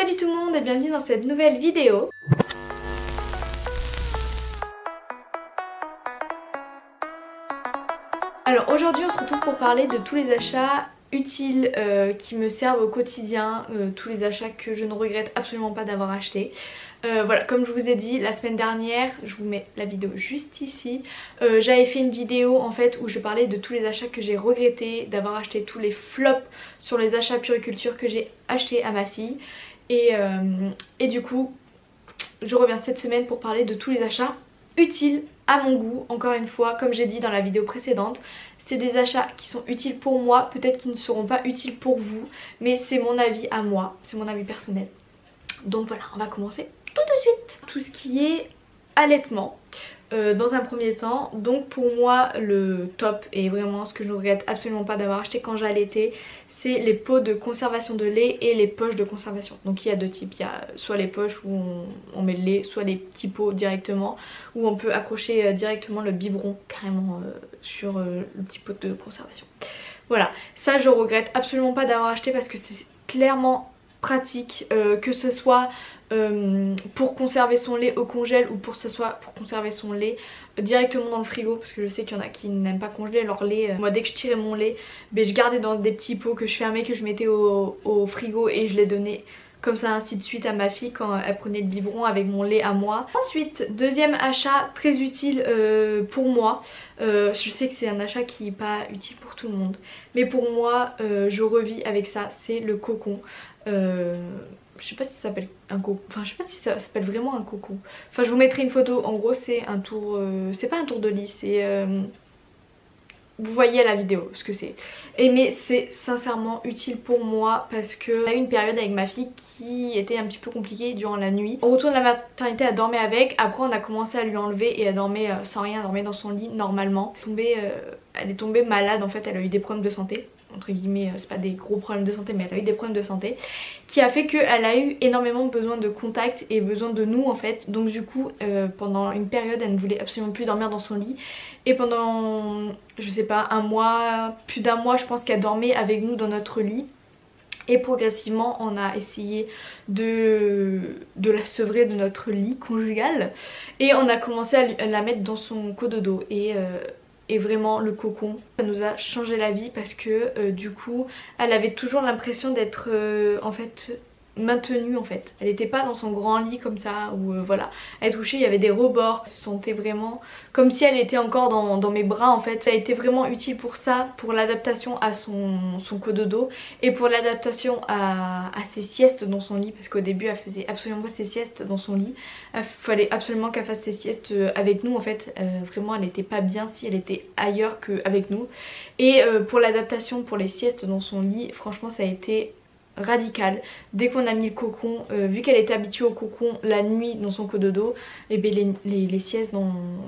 Salut tout le monde et bienvenue dans cette nouvelle vidéo. Alors aujourd'hui on se retrouve pour parler de tous les achats utiles qui me servent au quotidien, tous les achats que je ne regrette absolument pas d'avoir achetés. Voilà, comme je vous ai dit la semaine dernière, je vous mets la vidéo juste ici, j'avais fait une vidéo en fait où je parlais de tous les achats que j'ai regretté d'avoir acheté, tous les flops sur les achats puriculture que j'ai acheté à ma fille. Et du coup je reviens cette semaine pour parler de tous les achats utiles à mon goût. Encore une fois, comme j'ai dit dans la vidéo précédente, c'est des achats qui sont utiles pour moi, peut-être qu'ils ne seront pas utiles pour vous, mais c'est mon avis à moi, c'est mon avis personnel. Donc voilà, on va commencer tout de suite. Tout ce qui est allaitement dans un premier temps, donc pour moi le top et vraiment ce que je ne regrette absolument pas d'avoir acheté quand j'allaitais, c'est les pots de conservation de lait et les poches de conservation. Donc il y a deux types, il y a soit les poches où on met le lait, soit les petits pots directement où on peut accrocher directement le biberon carrément sur le petit pot de conservation. Voilà, ça je regrette absolument pas d'avoir acheté parce que c'est clairement pratique, que ce soit pour conserver son lait au congèle ou pour conserver son lait directement dans le frigo, parce que je sais qu'il y en a qui n'aiment pas congeler leur lait. Moi dès que je tirais mon lait, je gardais dans des petits pots que je fermais, que je mettais au frigo et je les donnais comme ça ainsi de suite à ma fille quand elle prenait le biberon avec mon lait à moi. Ensuite, deuxième achat très utile pour moi, je sais que c'est un achat qui n'est pas utile pour tout le monde, mais pour moi je revis avec ça, c'est le cocon. Je sais pas si ça s'appelle un cocon, enfin je sais pas si ça s'appelle vraiment un cocon. Enfin je vous mettrai une photo, en gros c'est un tour, c'est pas un tour de lit, c'est... vous voyez à la vidéo ce que c'est. Mais c'est sincèrement utile pour moi parce que on a eu une période avec ma fille qui était un petit peu compliquée durant la nuit. Au retour de la maternité elle dormait avec, après on a commencé à lui enlever et elle dormait sans rien, elle dormait dans son lit normalement. Elle est tombée malade en fait, elle a eu des problèmes de santé. Entre guillemets, c'est pas des gros problèmes de santé mais elle a eu des problèmes de santé qui a fait qu'elle a eu énormément besoin de contact et besoin de nous en fait. Donc du coup pendant une période elle ne voulait absolument plus dormir dans son lit et pendant je sais pas un mois, plus d'un mois je pense qu'elle dormait avec nous dans notre lit. Et progressivement on a essayé de la sevrer de notre lit conjugal et on a commencé à la mettre dans son cododo et vraiment le cocon ça nous a changé la vie parce que du coup elle avait toujours l'impression d'être en fait maintenue en fait. Elle n'était pas dans son grand lit comme ça où voilà, elle touchait, il y avait des rebords, elle se sentait vraiment comme si elle était encore dans mes bras en fait. Ça a été vraiment utile pour ça, pour l'adaptation à son cododo et pour l'adaptation à ses siestes dans son lit parce qu'au début elle faisait absolument pas ses siestes dans son lit. Il fallait absolument qu'elle fasse ses siestes avec nous en fait. Vraiment elle n'était pas bien si elle était ailleurs qu'avec nous. Et pour l'adaptation pour les siestes dans son lit, franchement ça a été radical. Dès qu'on a mis le cocon, vu qu'elle était habituée au cocon la nuit dans son cododo, et bien les siestes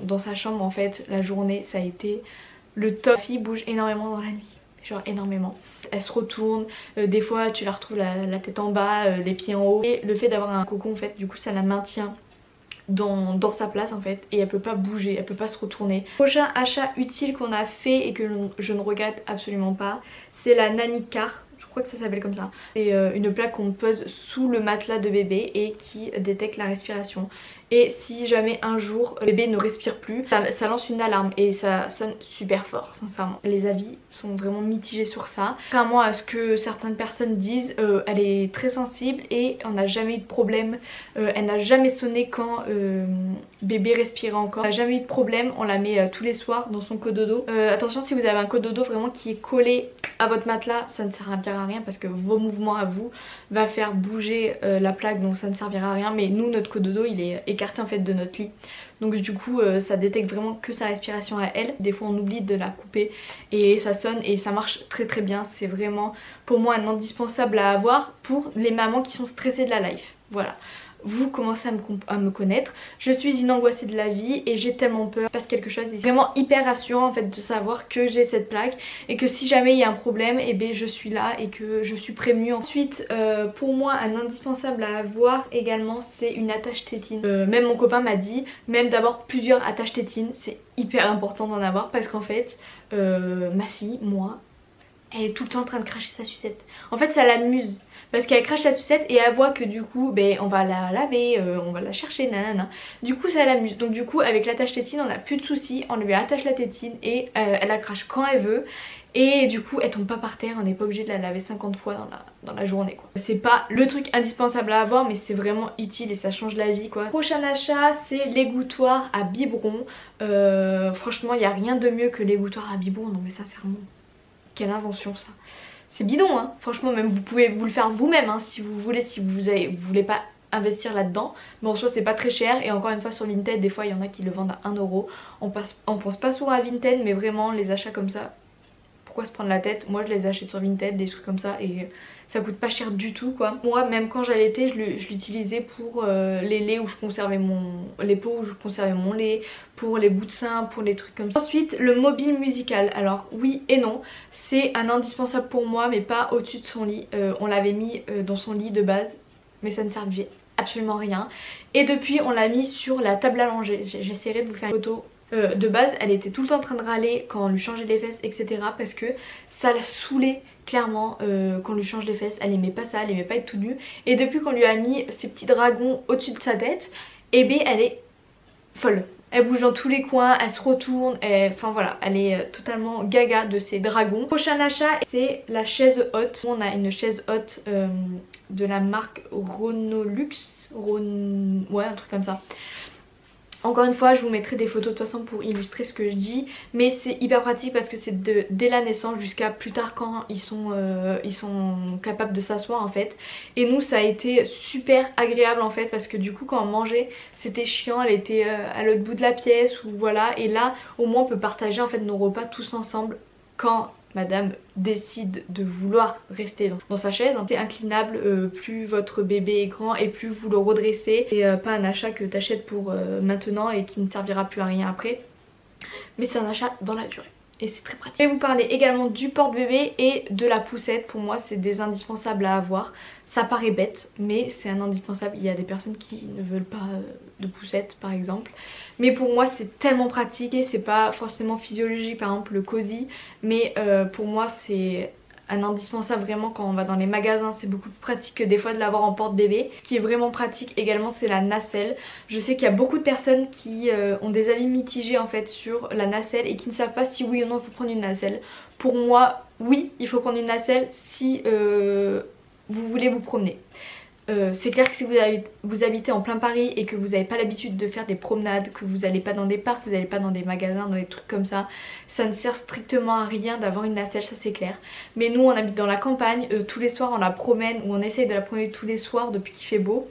dans sa chambre en fait la journée ça a été le top. La fille bouge énormément dans la nuit, genre énormément. Elle se retourne, des fois tu la retrouves la tête en bas, les pieds en haut. Et le fait d'avoir un cocon en fait du coup ça la maintient dans sa place en fait et elle peut pas bouger, elle peut pas se retourner. Prochain achat utile qu'on a fait et que je ne regrette absolument pas, c'est la Nanny Car. Je crois que ça s'appelle comme ça. C'est une plaque qu'on pose sous le matelas de bébé et qui détecte la respiration. Et si jamais un jour le bébé ne respire plus, ça lance une alarme et ça sonne super fort sincèrement. Les avis sont vraiment mitigés sur ça. Contrairement à ce que certaines personnes disent, elle est très sensible et on n'a jamais eu de problème. Elle n'a jamais sonné quand bébé respirait encore. On n'a jamais eu de problème, on la met tous les soirs dans son cododo. Attention si vous avez un cododo vraiment qui est collé à votre matelas, ça ne servira à rien parce que vos mouvements à vous va faire bouger la plaque, donc ça ne servira à rien. Mais nous notre cododo il est écarté en fait de notre lit, donc du coup ça détecte vraiment que sa respiration à elle. Des fois on oublie de la couper et ça sonne et ça marche très très bien. C'est vraiment pour moi un indispensable à avoir pour les mamans qui sont stressées de la life. Voilà, vous commencez à me connaître, je suis une angoissée de la vie et j'ai tellement peur qu'il se passe quelque chose. C'est vraiment hyper rassurant en fait de savoir que j'ai cette plaque et que si jamais il y a un problème, et ben je suis là et que je suis prévenue. Ensuite pour moi un indispensable à avoir également c'est une attache tétine. Même mon copain m'a dit même d'avoir plusieurs attaches tétines, c'est hyper important d'en avoir parce qu'en fait ma fille, moi, elle est tout le temps en train de cracher sa sucette. En fait ça l'amuse parce qu'elle crache la sucette et elle voit que du coup ben, on va la laver, on va la chercher, nanana. Du coup ça l'amuse. Donc du coup avec l'attache tétine on n'a plus de soucis, on lui attache la tétine et elle la crache quand elle veut. Et du coup elle tombe pas par terre, on n'est pas obligé de la laver 50 fois dans la journée quoi. C'est pas le truc indispensable à avoir mais c'est vraiment utile et ça change la vie quoi. Prochain achat c'est l'égouttoir à biberon. Franchement il n'y a rien de mieux que l'égouttoir à biberon, non mais sincèrement, quelle invention ça. C'est bidon hein, franchement même vous pouvez vous le faire vous-même hein, si vous voulez, si vous voulez pas investir là-dedans. Mais en soi c'est pas très cher et encore une fois sur Vinted des fois il y en a qui le vendent à 1 euro. On pense pas souvent à Vinted mais vraiment les achats comme ça, pourquoi se prendre la tête? Moi je les achète sur Vinted, des trucs comme ça et ça coûte pas cher du tout quoi. Moi même quand j'allaitais je l'utilisais pour les laits où je conservais les pots où je conservais mon lait, pour les bouts de sein, pour les trucs comme ça. Ensuite le mobile musical, alors oui et non, c'est un indispensable pour moi mais pas au-dessus de son lit. On l'avait mis dans son lit de base mais ça ne servait absolument rien et depuis on l'a mis sur la table à langer. J'essaierai de vous faire une photo. De base elle était tout le temps en train de râler quand on lui changeait les fesses etc parce que ça la saoulait clairement qu'on lui change les fesses. Elle aimait pas ça, elle aimait pas être tout nue et depuis qu'on lui a mis ces petits dragons au-dessus de sa tête et ben elle est folle. Elle bouge dans tous les coins, elle se retourne, enfin voilà, elle est totalement gaga de ces dragons. Prochain achat c'est la chaise haute. On a une chaise haute de la marque Ronolux, ouais un truc comme ça. Encore une fois je vous mettrai des photos de toute façon pour illustrer ce que je dis, mais c'est hyper pratique parce que c'est dès la naissance jusqu'à plus tard quand ils sont capables de s'asseoir en fait. Et nous ça a été super agréable en fait parce que du coup quand on mangeait c'était chiant, elle était à l'autre bout de la pièce ou voilà, et là au moins on peut partager en fait nos repas tous ensemble quand madame décide de vouloir rester dans sa chaise. C'est inclinable, plus votre bébé est grand et plus vous le redressez. Et pas un achat que tu achètes pour maintenant et qui ne servira plus à rien après. Mais c'est un achat dans la durée. Et c'est très pratique. Je vais vous parler également du porte-bébé et de la poussette. Pour moi c'est des indispensables à avoir. Ça paraît bête mais c'est un indispensable. Il y a des personnes qui ne veulent pas de poussette par exemple. Mais pour moi c'est tellement pratique et c'est pas forcément physiologique, par exemple le cosy. Mais pour moi c'est un indispensable vraiment quand on va dans les magasins. C'est beaucoup plus pratique que des fois de l'avoir en porte-bébé. Ce qui est vraiment pratique également c'est la nacelle. Je sais qu'il y a beaucoup de personnes qui ont des avis mitigés en fait sur la nacelle et qui ne savent pas si oui ou non il faut prendre une nacelle. Pour moi oui il faut prendre une nacelle si vous voulez vous promener. C'est clair que si vous habitez en plein Paris et que vous n'avez pas l'habitude de faire des promenades, que vous n'allez pas dans des parcs, vous n'allez pas dans des magasins, dans des trucs comme ça, ça ne sert strictement à rien d'avoir une nacelle, ça c'est clair. Mais nous on habite dans la campagne, tous les soirs on la promène, ou on essaye de la promener tous les soirs depuis qu'il fait beau.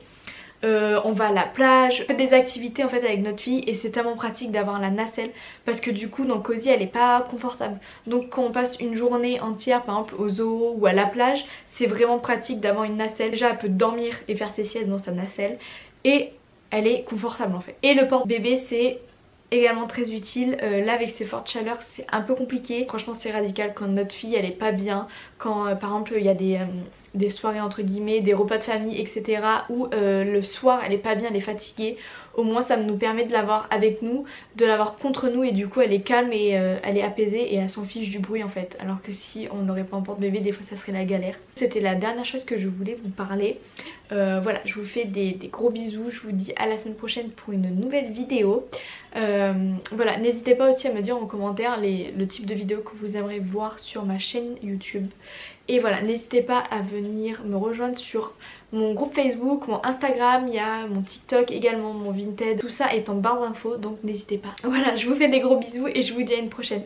On va à la plage, on fait des activités en fait avec notre fille et c'est tellement pratique d'avoir la nacelle parce que du coup dans le cosy elle est pas confortable. Donc quand on passe une journée entière par exemple au zoo ou à la plage, c'est vraiment pratique d'avoir une nacelle. Déjà elle peut dormir et faire ses siestes dans sa nacelle et elle est confortable en fait. Et le porte-bébé c'est également très utile. Là avec ces fortes chaleurs c'est un peu compliqué. Franchement c'est radical quand notre fille elle est pas bien, quand par exemple il y a des soirées entre guillemets, des repas de famille etc. où le soir elle est pas bien, elle est fatiguée. Au moins ça nous permet de l'avoir avec nous, de l'avoir contre nous et du coup elle est calme et elle est apaisée et elle s'en fiche du bruit en fait. Alors que si on n'aurait pas un porte-bébé des fois ça serait la galère. C'était la dernière chose que je voulais vous parler. Voilà, je vous fais des gros bisous, je vous dis à la semaine prochaine pour une nouvelle vidéo. Voilà, n'hésitez pas aussi à me dire en commentaire le type de vidéo que vous aimeriez voir sur ma chaîne YouTube. Et voilà, n'hésitez pas à venir me rejoindre sur mon groupe Facebook, mon Instagram, il y a mon TikTok également, mon Vinted. Tout ça est en barre d'infos donc n'hésitez pas. Voilà, je vous fais des gros bisous et je vous dis à une prochaine.